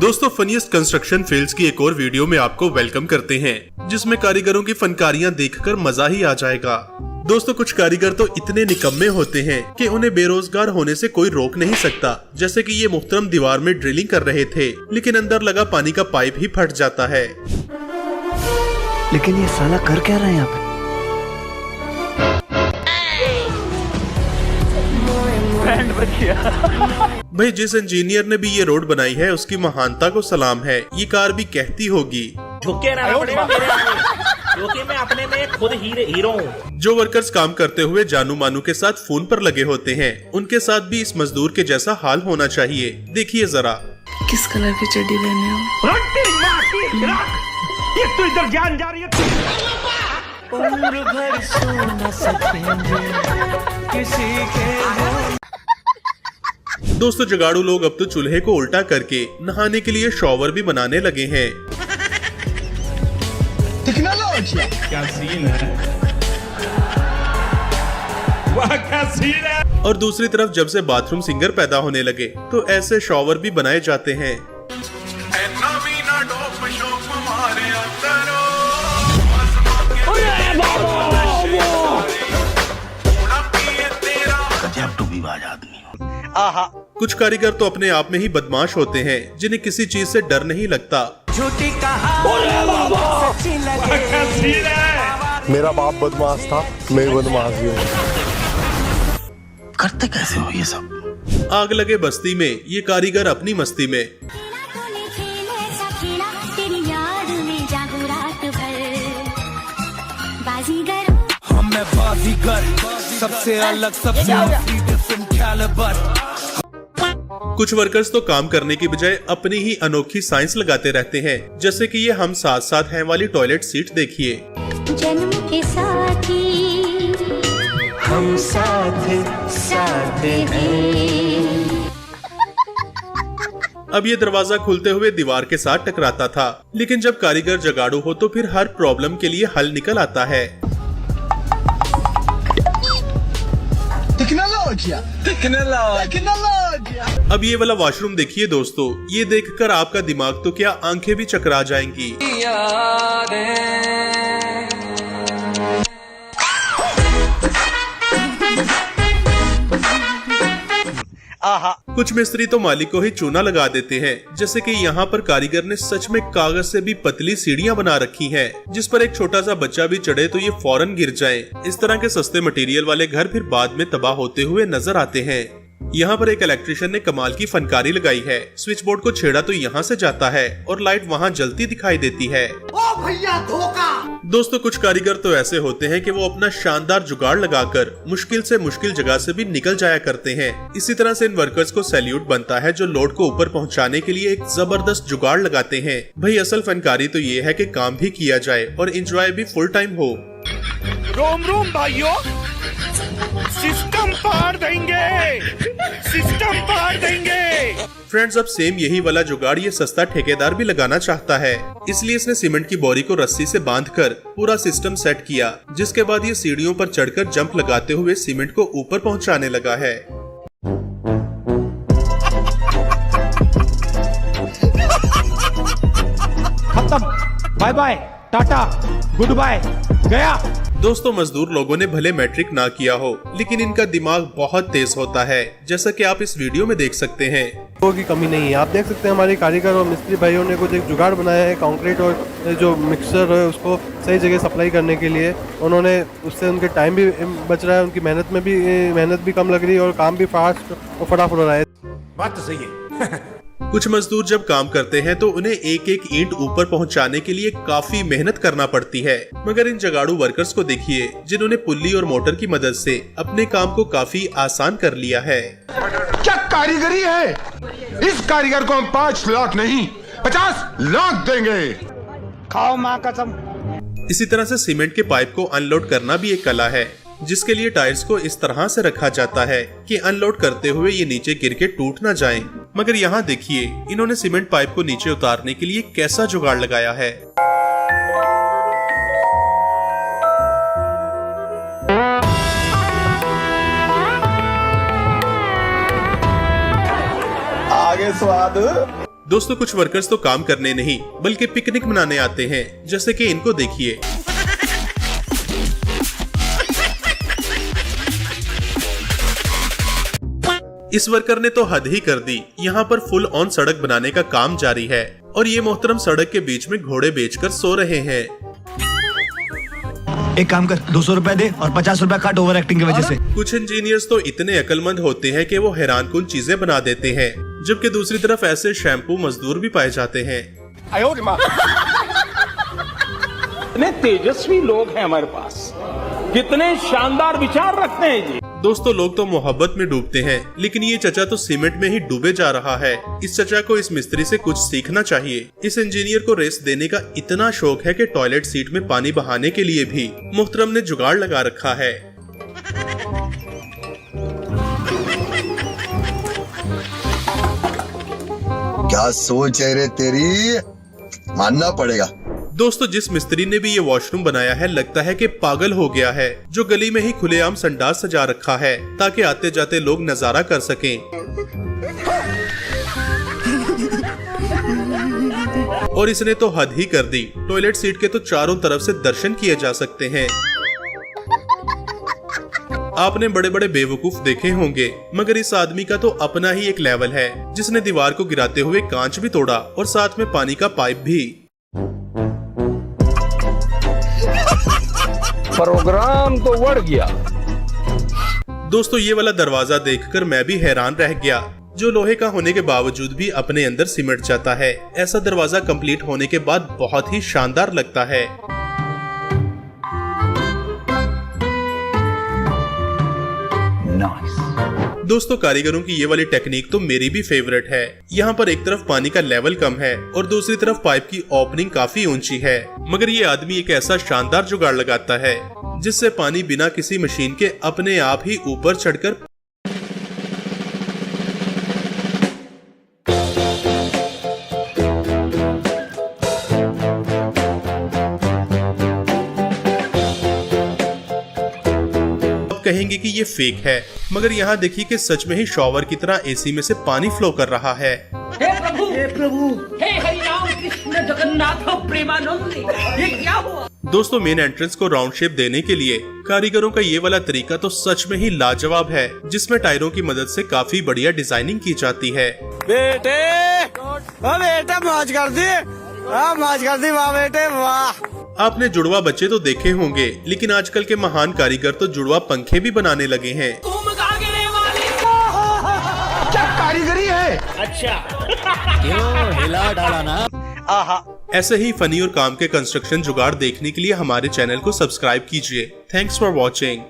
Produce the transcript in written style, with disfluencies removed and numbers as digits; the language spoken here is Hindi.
दोस्तों फनीस्ट कंस्ट्रक्शन फेल्स की एक और वीडियो में आपको वेलकम करते हैं, जिसमें कारीगरों की फनकारियां देखकर मजा ही आ जाएगा। दोस्तों कुछ कारीगर तो इतने निकम्मे होते हैं कि उन्हें बेरोजगार होने से कोई रोक नहीं सकता। जैसे कि ये मुहतरम दीवार में ड्रिलिंग कर रहे थे, लेकिन अंदर लगा पानी का पाइप ही फट जाता है। लेकिन ये साला कर क्या रहा है यहाँ पे? भाई जिस इंजीनियर ने भी ये रोड बनाई है उसकी महानता को सलाम है। ये कार भी कहती होगी मैं अपने में खुद हीरो हूँ। जो वर्कर्स काम करते हुए जानू मानू के साथ फोन पर लगे होते हैं, उनके साथ भी इस मजदूर के जैसा हाल होना चाहिए। देखिए जरा किस कलर की चड्डी पहने हो? ये तो इधर जान जा रही है। उम्र भर सो न सकेंगे किसी के। दोस्तों जुगाड़ू लोग अब तो चूल्हे को उल्टा करके नहाने के लिए शॉवर भी बनाने लगे हैं। क्या सीन है, वाह क्या सीन है। और दूसरी तरफ जब से बाथरूम सिंगर पैदा होने लगे तो ऐसे शॉवर भी बनाए जाते हैं। कुछ कारीगर तो अपने आप में ही बदमाश होते हैं, जिन्हें किसी चीज से डर नहीं लगता। मेरा बाप बदमाश था, मैं बदमाश भी हूँ। करते कैसे हो ये सब? आग लगे बस्ती में ये कारीगर अपनी मस्ती में। सबसे अलग सबसे कुछ वर्कर्स तो काम करने की बजाय अपनी ही अनोखी साइंस लगाते रहते हैं। जैसे कि ये हम साथ साथ हैं वाली टॉयलेट सीट देखिए। जन्म के साथी हम साथ हैं। अब ये दरवाजा खुलते हुए दीवार के साथ टकराता था, लेकिन जब कारीगर जगाड़ू हो तो फिर हर प्रॉब्लम के लिए हल निकल आता है। अब ये वाला वॉशरूम देखिए दोस्तों, ये देखकर आपका दिमाग तो क्या आंखें भी चकरा जाएंगी। कुछ मिस्त्री तो मालिक को ही चूना लगा देते हैं। जैसे कि यहाँ पर कारीगर ने सच में कागज से भी पतली सीढ़ियाँ बना रखी हैं, जिस पर एक छोटा सा बच्चा भी चढ़े तो ये फौरन गिर जाए। इस तरह के सस्ते मटेरियल वाले घर फिर बाद में तबाह होते हुए नजर आते हैं। यहाँ पर एक इलेक्ट्रिशियन ने कमाल की फनकारी लगाई है। स्विच बोर्ड को छेड़ा तो यहाँ से जाता है और लाइट वहाँ जलती दिखाई देती है। ओ भैया धोखा। दोस्तों कुछ कारीगर तो ऐसे होते हैं कि वो अपना शानदार जुगाड़ लगाकर मुश्किल से मुश्किल जगह से भी निकल जाया करते हैं। इसी तरह से इन वर्कर्स को सैल्यूट बनता है जो लोड को ऊपर पहुंचाने के लिए एक जबरदस्त जुगाड़ लगाते हैं। भाई असल फनकारी तो ये है कि काम भी किया जाए और एंजॉय भी फुल टाइम हो। रोम रोम भाइयों, सिस्टम पार देंगे, सिस्टम पार देंगे। फ्रेंड्स अब सेम यही वाला जुगाड़ ये सस्ता ठेकेदार भी लगाना चाहता है, इसलिए इसने सीमेंट की बोरी को रस्सी से बांधकर पूरा सिस्टम सेट किया। जिसके बाद ये सीढ़ियों पर चढ़कर जंप लगाते हुए सीमेंट को ऊपर पहुंचाने लगा है। खत्म, बाय बाय, टाटा, गुड बाय, गया। दोस्तों मजदूर लोगों ने भले मैट्रिक ना किया हो, लेकिन इनका दिमाग बहुत तेज होता है, जैसा कि आप इस वीडियो में देख सकते हैं। लोगों की कमी नहीं है। आप देख सकते हैं हमारे कारीगर और मिस्त्री भाइयों ने कुछ एक जुगाड़ बनाया है कंक्रीट और जो मिक्सर है उसको सही जगह सप्लाई करने के लिए। उन्होंने उससे उनके टाइम भी बच रहा है, उनकी मेहनत भी कम लग रही है और काम भी फास्ट और फटाफट हो रहा है। बात तो सही है। कुछ मजदूर जब काम करते हैं तो उन्हें एक एक ईंट ऊपर पहुंचाने के लिए काफी मेहनत करना पड़ती है, मगर इन जगाड़ू वर्कर्स को देखिए जिन्होंने पुल्ली और मोटर की मदद से अपने काम को काफी आसान कर लिया है। क्या कारीगरी है? इस कारीगर को हम 5 लाख नहीं 50 लाख देंगे। खाओ माँ कसम। इसी तरह से सीमेंट के पाइप को अनलोड करना भी एक कला है, जिसके लिए टायर्स को इस तरह से रखा जाता है कि अनलोड करते हुए ये नीचे गिर के टूट ना जाएं। मगर यहाँ देखिए इन्होंने सीमेंट पाइप को नीचे उतारने के लिए कैसा जुगाड़ लगाया है। आगे स्वाद। दोस्तों कुछ वर्कर्स तो काम करने नहीं बल्कि पिकनिक मनाने आते हैं, जैसे कि इनको देखिए। इस वर्कर ने तो हद ही कर दी। यहाँ पर फुल ऑन सड़क बनाने का काम जारी है और ये मोहतरम सड़क के बीच में घोड़े बेचकर सो रहे हैं। एक काम कर, 200 रुपए दे और 50 रुपए काट ओवर एक्टिंग की वजह से। कुछ इंजीनियर्स तो इतने अक्लमंद होते हैं कि वो हैरानकुन चीजें बना देते हैं, जबकि दूसरी तरफ ऐसे शैम्पू मजदूर भी पाए जाते हैं। कितने तेजस्वी लोग हैं हमारे पास, कितने शानदार विचार रखते हैं जी। दोस्तों लोग तो मोहब्बत में डूबते हैं, लेकिन ये चचा तो सीमेंट में ही डूबे जा रहा है। इस चचा को इस मिस्त्री से कुछ सीखना चाहिए। इस इंजीनियर को रेस्ट देने का इतना शौक है कि टॉयलेट सीट में पानी बहाने के लिए भी मोहतरम ने जुगाड़ लगा रखा है। क्या सोच है रे तेरी, मानना पड़ेगा। दोस्तों जिस मिस्त्री ने भी ये वॉशरूम बनाया है लगता है कि पागल हो गया है, जो गली में ही खुलेआम संडास सजा रखा है ताकि आते जाते लोग नजारा कर सकें। और इसने तो हद ही कर दी, टॉयलेट सीट के तो चारों तरफ से दर्शन किए जा सकते हैं। आपने बड़े बड़े बेवकूफ देखे होंगे, मगर इस आदमी का तो अपना ही एक लेवल है, जिसने दीवार को गिराते हुए कांच भी तोड़ा और साथ में पानी का पाइप भी। प्रोग्राम तो बढ़ गया। दोस्तों ये वाला दरवाजा देखकर मैं भी हैरान रह गया, जो लोहे का होने के बावजूद भी अपने अंदर सिमट जाता है। ऐसा दरवाजा कंप्लीट होने के बाद बहुत ही शानदार लगता है। दोस्तों कारीगरों की ये वाली टेक्निक तो मेरी भी फेवरेट है। यहाँ पर एक तरफ पानी का लेवल कम है और दूसरी तरफ पाइप की ओपनिंग काफी ऊंची है, मगर ये आदमी एक ऐसा शानदार जुगाड़ लगाता है जिससे पानी बिना किसी मशीन के अपने आप ही ऊपर चढ़कर कहेंगे कि ये फेक है, मगर यहाँ देखिए कि सच में ही शॉवर की तरह एसी में से पानी फ्लो कर रहा है। हे प्रभु, हे प्रभु, हे हरि राम कृष्ण जगन्नाथ प्रेमानंद, ये क्या हुआ? दोस्तों मेन एंट्रेंस को राउंड शेप देने के लिए कारीगरों का ये वाला तरीका तो सच में ही लाजवाब है, जिसमें टायरों की मदद से काफी बढ़िया डिजाइनिंग की जाती है। बेटे मौज कर दी, मौज कर दी, वाह बेटे वाह। आपने जुड़वा बच्चे तो देखे होंगे, लेकिन आजकल के महान कारीगर तो जुड़वा पंखे भी बनाने लगे हैं। क्या कारीगरी है। अच्छा क्यों हिला डाला ना। आहा। ऐसे ही फनी और काम के कंस्ट्रक्शन जुगाड़ देखने के लिए हमारे चैनल को सब्सक्राइब कीजिए। Thanks for watching.